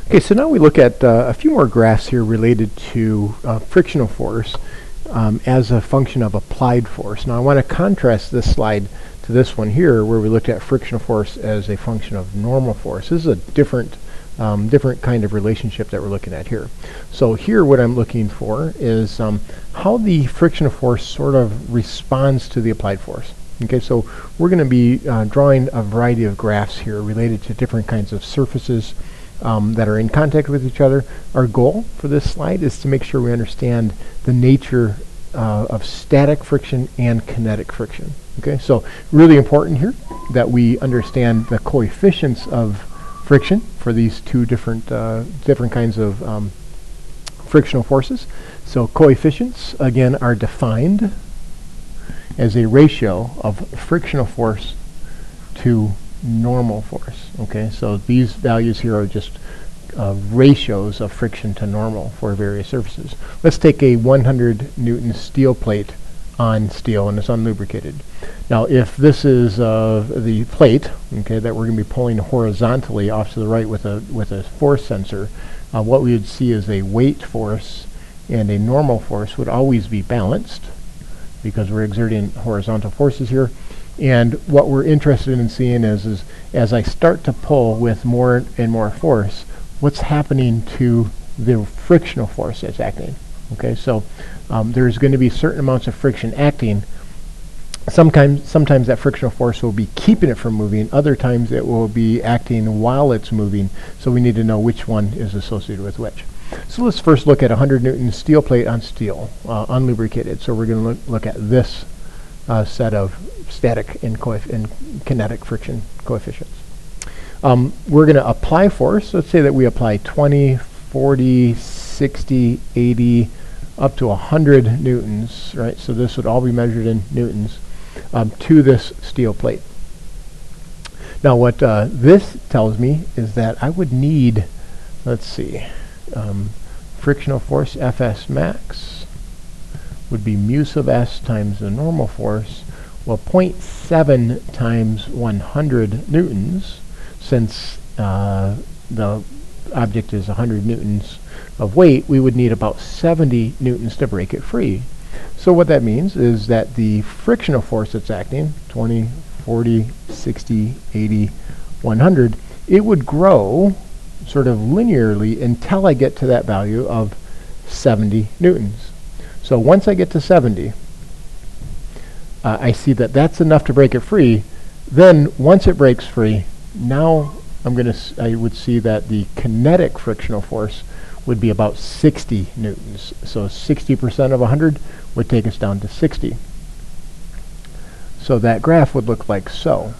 Okay, so now we look at a few more graphs here related to frictional force as a function of applied force. Now I want to contrast this slide to this one here where we looked at frictional force as a function of normal force. This is a different kind of relationship that we're looking at here. So here what I'm looking for is how the frictional force sort of responds to the applied force. Okay, so we're going to be drawing a variety of graphs here related to different kinds of surfaces that are in contact with each other. Our goal for this slide is to make sure we understand the nature of static friction and kinetic friction. Okay, so really important here that we understand the coefficients of friction for these two different kinds of frictional forces. So coefficients, again, are defined as a ratio of frictional force to normal force. Okay, so these values here are just ratios of friction to normal for various surfaces. Let's take a 100 Newton steel plate on steel and it's unlubricated. Now if this is the plate, okay, that we're going to be pulling horizontally off to the right with a force sensor, what we would see is a weight force and a normal force would always be balanced because we're exerting horizontal forces here. And what we're interested in seeing is as I start to pull with more and more force, what's happening to the frictional force that's acting. Okay, so there's going to be certain amounts of friction acting. Sometimes that frictional force will be keeping it from moving. Other times it will be acting while it's moving. So we need to know which one is associated with which. So let's first look at a 100 Newton steel plate on steel, unlubricated. So we're going to look at this set of static and kinetic friction coefficients. We're going to apply force. Let's say that we apply 20, 40, 60, 80, up to 100 newtons, right? So this would all be measured in newtons to this steel plate. Now what this tells me is that I would need, let's see, frictional force Fs max would be mu sub s times the normal force. Well, 0.7 times 100 newtons, since the object is 100 newtons of weight, we would need about 70 newtons to break it free. So what that means is that the frictional force that's acting, 20, 40, 60, 80, 100, it would grow sort of linearly until I get to that value of 70 newtons. So once I get to 70, I see that that's enough to break it free. Then once it breaks free, now I would see that the kinetic frictional force would be about 60 newtons. So 60% of 100 would take us down to 60. So that graph would look like so.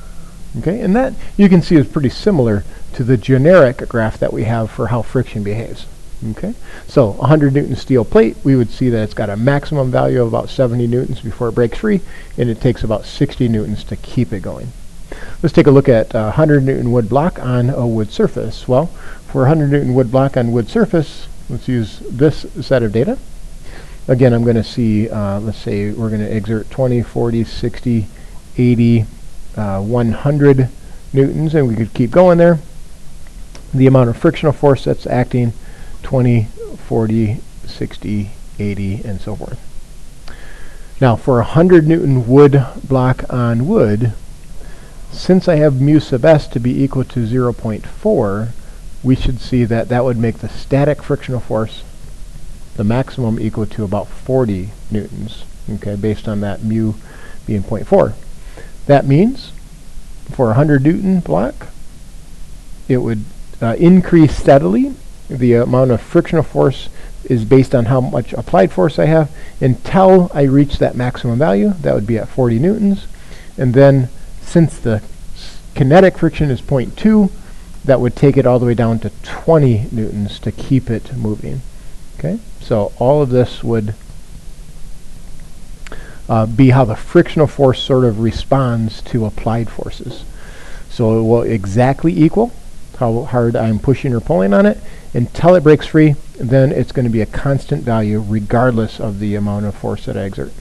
Okay, and that you can see is pretty similar to the generic graph that we have for how friction behaves. Okay, so 100 Newton steel plate, we would see that it's got a maximum value of about 70 newtons before it breaks free, and it takes about 60 newtons to keep it going. Let's take a look at 100 Newton wood block on a wood surface. Well, for a 100 Newton wood block on wood surface, let's use this set of data. Again, I'm going to see, let's say we're going to exert 20, 40, 60, 80, 100 newtons, and we could keep going there. The amount of frictional force that's acting, 20, 40, 60, 80, and so forth. Now, for a 100 Newton wood block on wood, since I have mu sub s to be equal to 0.4, we should see that that would make the static frictional force, the maximum, equal to about 40 newtons, okay, based on that mu being 0.4. That means for a 100 Newton block, it would increase steadily. The amount of frictional force is based on how much applied force I have until I reach that maximum value. That would be at 40 newtons. And then since the kinetic friction is 0.2, that would take it all the way down to 20 newtons to keep it moving. Okay, so all of this would be how the frictional force sort of responds to applied forces. So it will exactly equal how hard I'm pushing or pulling on it until it breaks free. Then it's going to be a constant value regardless of the amount of force that I exert.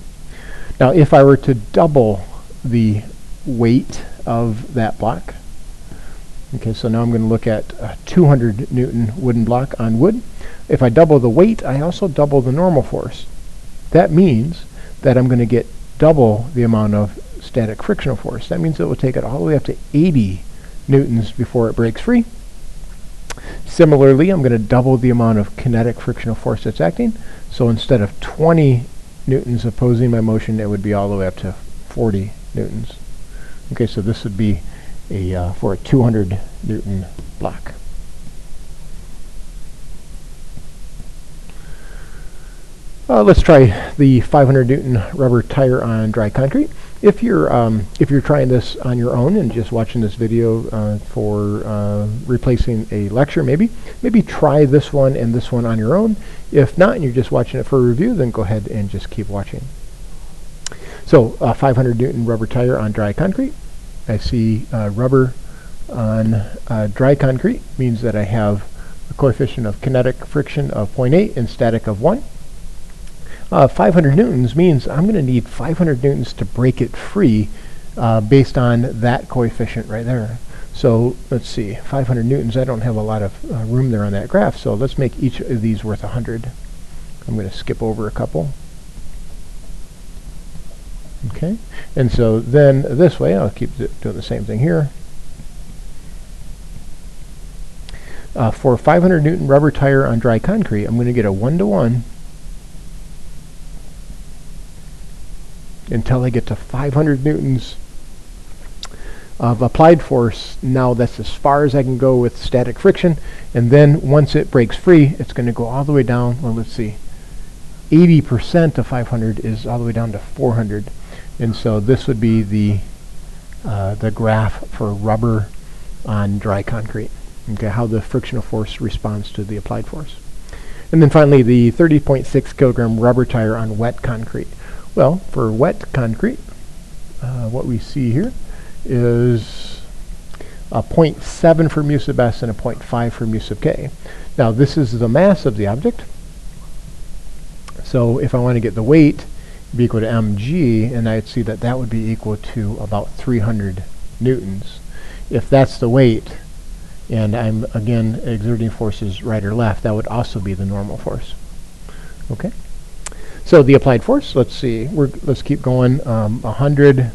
Now if I were to double the weight of that block, Okay, so now I'm going to look at a 200 Newton wooden block on wood. If I double the weight, I also double the normal force. That means that I'm going to get double the amount of static frictional force. That means it will take it all the way up to 80 newtons before it breaks free. Similarly, I'm going to double the amount of kinetic frictional force that's acting. So instead of 20 newtons opposing my motion, it would be all the way up to 40 newtons. Okay, so this would be for a 200 Newton block. Let's try the 500 Newton rubber tire on dry concrete. If you're trying this on your own and just watching this video for replacing a lecture, maybe try this one and this one on your own. If not, and you're just watching it for a review, then go ahead and just keep watching. So 500 Newton rubber tire on dry concrete. I see rubber on dry concrete means that I have a coefficient of kinetic friction of 0.8 and static of 1. 500 newtons means I'm going to need 500 newtons to break it free based on that coefficient right there. So let's see, 500 newtons, I don't have a lot of room there on that graph, so let's make each of these worth 100. I'm going to skip over a couple. Okay, and so then this way, I'll keep doing the same thing here. For a 500 Newton rubber tire on dry concrete, I'm going to get a 1-to-1 until I get to 500 newtons of applied force. Now that's as far as I can go with static friction, and then once it breaks free, it's going to go all the way down. Well, let's see, 80% of 500 is all the way down to 400. And so this would be the graph for rubber on dry concrete. Okay, how the frictional force responds to the applied force. And then finally, the 30.6 kilogram rubber tire on wet concrete. Well, for wet concrete, what we see here is a 0.7 for mu sub s and a 0.5 for mu sub k. Now this is the mass of the object. So if I want to get the weight, be equal to mg, and I'd see that that would be equal to about 300 newtons. If that's the weight, and I'm again exerting forces right or left, that would also be the normal force. Okay. So the applied force, let's see, let's keep going. 100,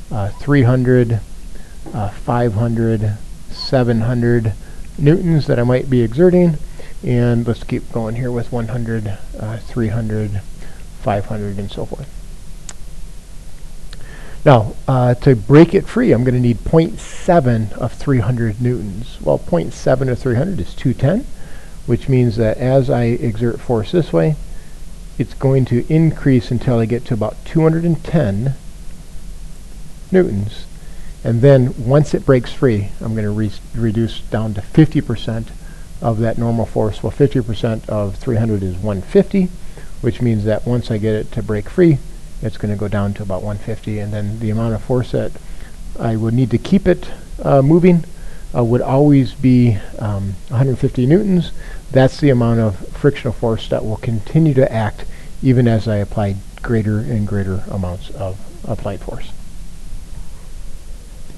300, 500, 700 newtons that I might be exerting, and let's keep going here with 100, 300, 500, and so forth. Now, to break it free, I'm going to need 0.7 of 300 newtons. Well, 0.7 of 300 is 210, which means that as I exert force this way, it's going to increase until I get to about 210 newtons. And then once it breaks free, I'm going to reduce down to 50% of that normal force. Well, 50% of 300 is 150, which means that once I get it to break free, it's going to go down to about 150, and then the amount of force that I would need to keep it moving would always be 150 newtons. That's the amount of frictional force that will continue to act even as I apply greater and greater amounts of applied force.